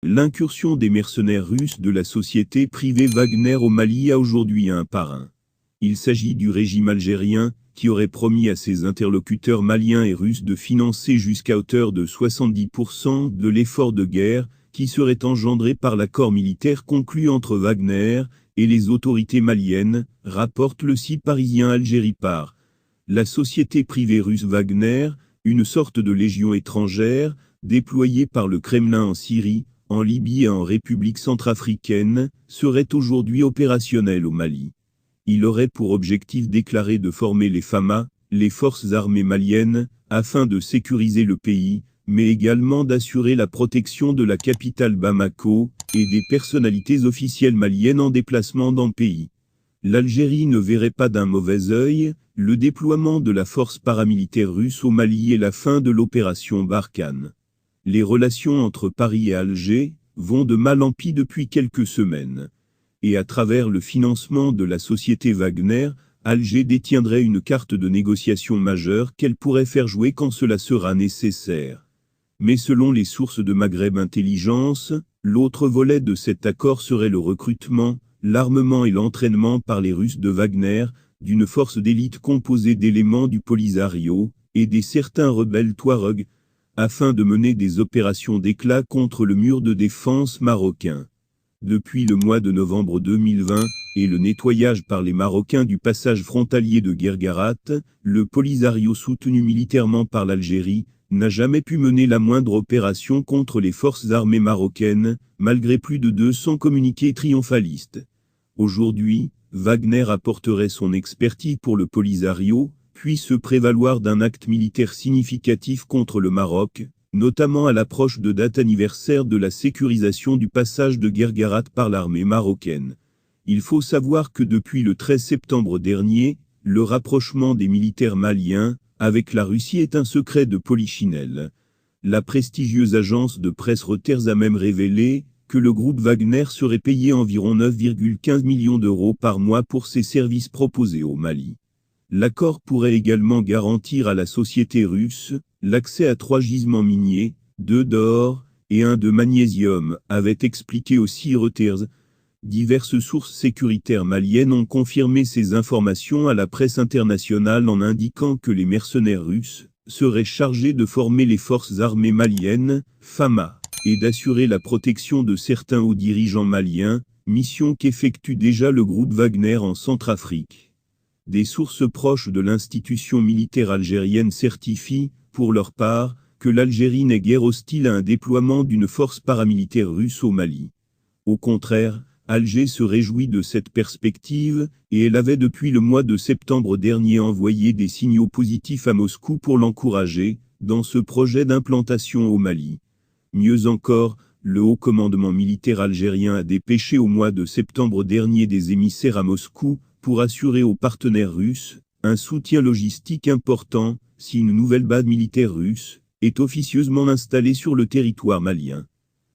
L'incursion des mercenaires russes de la société privée Wagner au Mali a aujourd'hui un parrain. Il s'agit du régime algérien, qui aurait promis à ses interlocuteurs maliens et russes de financer jusqu'à hauteur de 70% de l'effort de guerre, qui serait engendré par l'accord militaire conclu entre Wagner et les autorités maliennes, rapporte le site parisien Algérie Par. La société privée russe Wagner, une sorte de légion étrangère, déployée par le Kremlin en Syrie, en Libye et en République centrafricaine, serait aujourd'hui opérationnelle au Mali. Il aurait pour objectif déclaré de former les FAMA, les forces armées maliennes, afin de sécuriser le pays, mais également d'assurer la protection de la capitale Bamako, et des personnalités officielles maliennes en déplacement dans le pays. L'Algérie ne verrait pas d'un mauvais œil le déploiement de la force paramilitaire russe au Mali et la fin de l'opération Barkhane. Les relations entre Paris et Alger vont de mal en pis depuis quelques semaines. Et à travers le financement de la société Wagner, Alger détiendrait une carte de négociation majeure qu'elle pourrait faire jouer quand cela sera nécessaire. Mais selon les sources de Maghreb Intelligence, l'autre volet de cet accord serait le recrutement, l'armement et l'entraînement par les Russes de Wagner, d'une force d'élite composée d'éléments du Polisario et des certains rebelles Touaregs, afin de mener des opérations d'éclat contre le mur de défense marocain. Depuis le mois de novembre 2020, et le nettoyage par les Marocains du passage frontalier de Guergarat, le Polisario soutenu militairement par l'Algérie, n'a jamais pu mener la moindre opération contre les forces armées marocaines, malgré plus de 200 communiqués triomphalistes. Aujourd'hui, Wagner apporterait son expertise pour le Polisario, puis se prévaloir d'un acte militaire significatif contre le Maroc, notamment à l'approche de date anniversaire de la sécurisation du passage de Guergarat par l'armée marocaine. Il faut savoir que depuis le 13 septembre dernier, le rapprochement des militaires maliens avec la Russie est un secret de polichinelle. La prestigieuse agence de presse Reuters a même révélé que le groupe Wagner serait payé environ 9,15 millions d'euros par mois pour ses services proposés au Mali. L'accord pourrait également garantir à la société russe l'accès à 3 gisements miniers, 2 d'or et 1 de magnésium, avait expliqué aussi Reuters. Diverses sources sécuritaires maliennes ont confirmé ces informations à la presse internationale en indiquant que les mercenaires russes seraient chargés de former les forces armées maliennes, FAMA, et d'assurer la protection de certains hauts dirigeants maliens, mission qu'effectue déjà le groupe Wagner en Centrafrique. Des sources proches de l'institution militaire algérienne certifient, pour leur part, que l'Algérie n'est guère hostile à un déploiement d'une force paramilitaire russe au Mali. Au contraire, Alger se réjouit de cette perspective, et elle avait depuis le mois de septembre dernier envoyé des signaux positifs à Moscou pour l'encourager, dans ce projet d'implantation au Mali. Mieux encore, le haut commandement militaire algérien a dépêché au mois de septembre dernier des émissaires à Moscou, pour assurer aux partenaires russes un soutien logistique important, si une nouvelle base militaire russe est officieusement installée sur le territoire malien.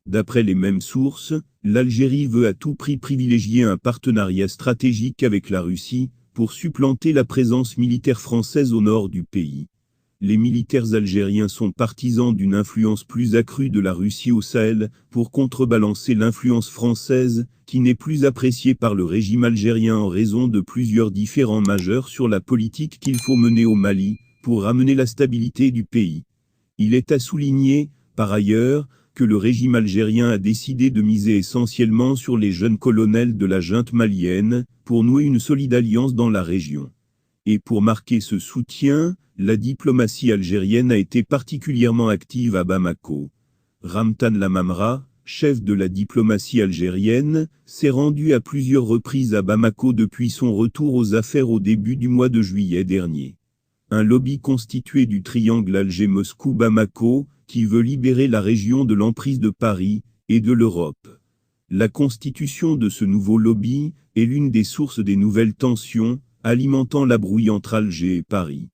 D'après les mêmes sources, l'Algérie veut à tout prix privilégier un partenariat stratégique avec la Russie, pour supplanter la présence militaire française au nord du pays. Les militaires algériens sont partisans d'une influence plus accrue de la Russie au Sahel, pour contrebalancer l'influence française, qui n'est plus appréciée par le régime algérien en raison de plusieurs différends majeurs sur la politique qu'il faut mener au Mali, pour ramener la stabilité du pays. Il est à souligner, par ailleurs, que le régime algérien a décidé de miser essentiellement sur les jeunes colonels de la junte malienne, pour nouer une solide alliance dans la région. Et pour marquer ce soutien, la diplomatie algérienne a été particulièrement active à Bamako. Ramtan Lamamra, chef de la diplomatie algérienne, s'est rendu à plusieurs reprises à Bamako depuis son retour aux affaires au début du mois de juillet dernier. Un lobby constitué du triangle Alger-Moscou-Bamako, qui veut libérer la région de l'emprise de Paris et de l'Europe. La constitution de ce nouveau lobby est l'une des sources des nouvelles tensions, alimentant la brouille entre Alger et Paris.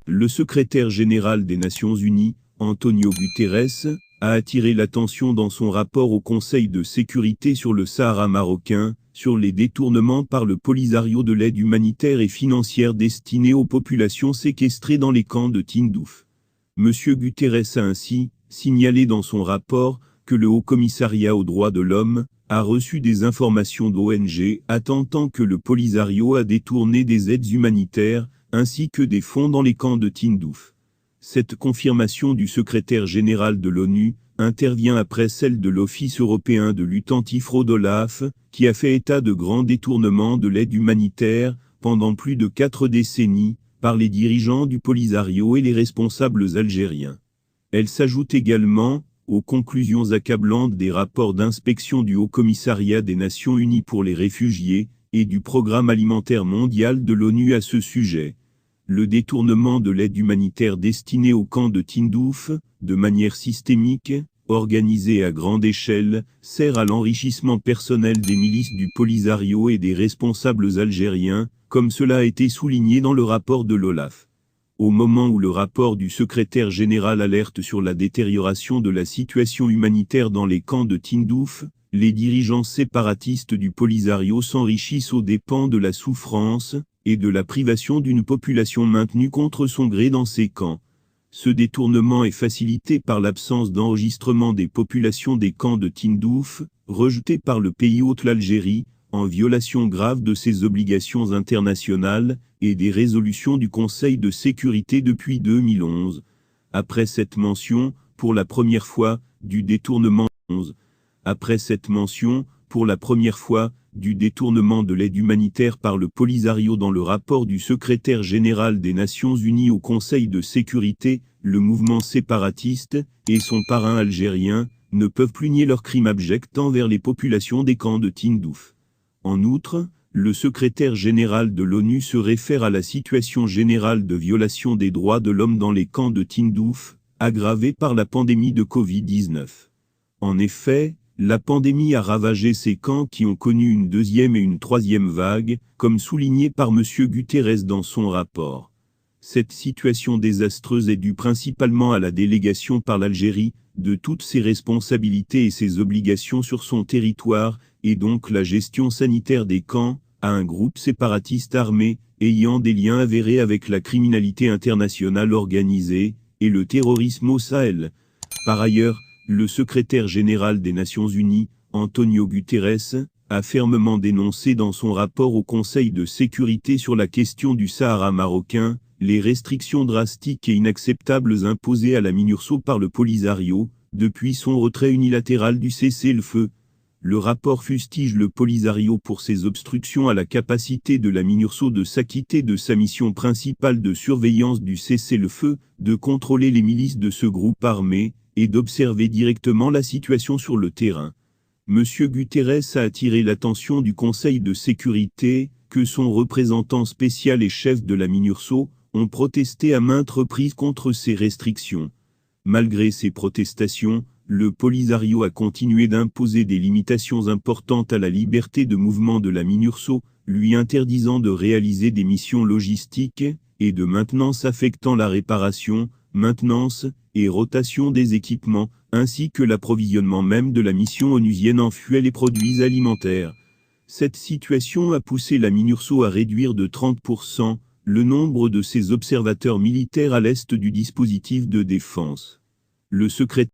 Le secrétaire général des Nations Unies, Antonio Guterres, a attiré l'attention dans son rapport au Conseil de sécurité sur le Sahara marocain, sur les détournements par le Polisario de l'aide humanitaire et financière destinée aux populations séquestrées dans les camps de Tindouf. M. Guterres a ainsi signalé dans son rapport que le Haut Commissariat aux droits de l'homme a reçu des informations d'ONG attestant que le Polisario a détourné des aides humanitaires ainsi que des fonds dans les camps de Tindouf. Cette confirmation du secrétaire général de l'ONU intervient après celle de l'Office européen de lutte antifraude OLAF, qui a fait état de grands détournements de l'aide humanitaire pendant plus de 4 décennies par les dirigeants du Polisario et les responsables algériens. Elle s'ajoute également aux conclusions accablantes des rapports d'inspection du Haut Commissariat des Nations Unies pour les réfugiés et du Programme alimentaire mondial de l'ONU à ce sujet. Le détournement de l'aide humanitaire destinée au camp de Tindouf, de manière systémique, organisée à grande échelle, sert à l'enrichissement personnel des milices du Polisario et des responsables algériens, comme cela a été souligné dans le rapport de l'OLAF. Au moment où le rapport du secrétaire général alerte sur la détérioration de la situation humanitaire dans les camps de Tindouf, les dirigeants séparatistes du Polisario s'enrichissent aux dépens de la souffrance et de la privation d'une population maintenue contre son gré dans ces camps. Ce détournement est facilité par l'absence d'enregistrement des populations des camps de Tindouf, rejetées par le pays hôte l'Algérie, en violation grave de ses obligations internationales et des résolutions du Conseil de sécurité depuis 2011. Après cette mention, pour la première fois, du détournement du détournement de l'aide humanitaire par le Polisario dans le rapport du secrétaire général des Nations Unies au Conseil de sécurité, le mouvement séparatiste et son parrain algérien ne peuvent plus nier leurs crimes abjects envers les populations des camps de Tindouf. En outre, le secrétaire général de l'ONU se réfère à la situation générale de violation des droits de l'homme dans les camps de Tindouf, aggravée par la pandémie de Covid-19. En effet, la pandémie a ravagé ces camps qui ont connu une deuxième et une troisième vague, comme souligné par M. Guterres dans son rapport. Cette situation désastreuse est due principalement à la délégation par l'Algérie de toutes ses responsabilités et ses obligations sur son territoire, et donc la gestion sanitaire des camps, à un groupe séparatiste armé, ayant des liens avérés avec la criminalité internationale organisée, et le terrorisme au Sahel. Par ailleurs, le secrétaire général des Nations Unies, Antonio Guterres, a fermement dénoncé dans son rapport au Conseil de sécurité sur la question du Sahara marocain, les restrictions drastiques et inacceptables imposées à la MINURSO par le Polisario, depuis son retrait unilatéral du cessez-le-feu. Le rapport fustige le Polisario pour ses obstructions à la capacité de la MINURSO de s'acquitter de sa mission principale de surveillance du cessez-le-feu, de contrôler les milices de ce groupe armé, et d'observer directement la situation sur le terrain. M. Guterres a attiré l'attention du Conseil de sécurité, que son représentant spécial et chef de la MINURSO ont protesté à maintes reprises contre ces restrictions. Malgré ces protestations, le Polisario a continué d'imposer des limitations importantes à la liberté de mouvement de la MINURSO, lui interdisant de réaliser des missions logistiques et de maintenance affectant la réparation, maintenance et rotation des équipements, ainsi que l'approvisionnement même de la mission onusienne en fuel et produits alimentaires. Cette situation a poussé la MINURSO à réduire de 30% le nombre de ses observateurs militaires à l'est du dispositif de défense. Le secrétaire